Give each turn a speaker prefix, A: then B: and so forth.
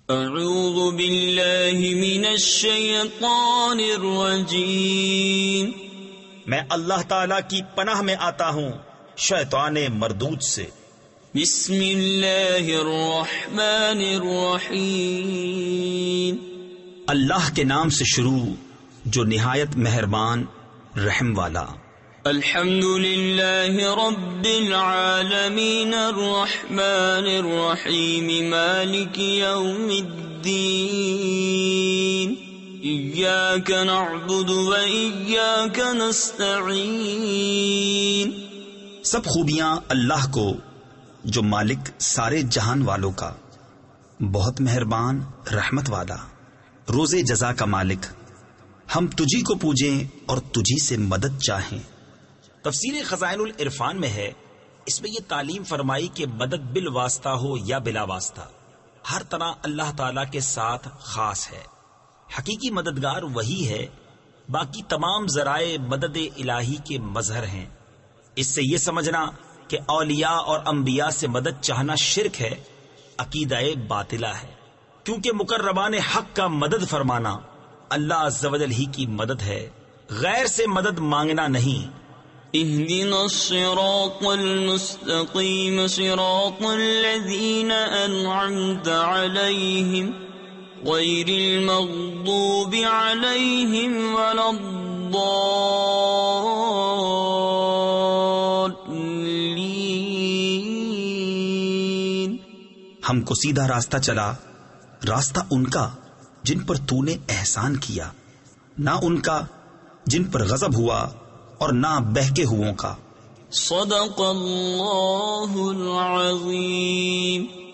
A: اعوذ باللہ من الشیطان الرجیم،
B: میں اللہ تعالی کی پناہ میں آتا ہوں شیطان مردود سے۔
A: بسم اللہ الرحمن الرحیم،
B: اللہ کے نام سے شروع جو نہایت مہربان رحم والا۔
A: الحمد للہ رب العالمین الرحمن الرحیم مالک یوم الدین، ایاک نعبد و ایاک نستعین۔
B: سب خوبیاں اللہ کو جو مالک سارے جہان والوں کا، بہت مہربان رحمت والا، روز جزا کا مالک، ہم تجھی کو پوجیں اور تجھی سے مدد چاہیں۔ تفسیر خزائن العرفان میں ہے، اس میں یہ تعلیم فرمائی کہ مدد بالواسطہ ہو یا بلا واسطہ، ہر طرح اللہ تعالی کے ساتھ خاص ہے۔ حقیقی مددگار وہی ہے، باقی تمام ذرائع مدد الہی کے مظہر ہیں۔ اس سے یہ سمجھنا کہ اولیاء اور انبیاء سے مدد چاہنا شرک ہے، عقیدہ باطلہ ہے، کیونکہ مقربان حق کا مدد فرمانا اللہ عز و جل ہی کی مدد ہے، غیر سے مدد مانگنا نہیں۔
A: اهدنا الصراط المستقيم صراط الذين أنعمت عليهم غير المغضوب عليهم ولا الضالين۔
B: ہم کو سیدھا راستہ چلا، راستہ ان کا جن پر تو نے احسان کیا، نہ ان کا جن پر غضب ہوا اور نہ بہکے ہووں کا۔
A: صدق اللہ العظیم۔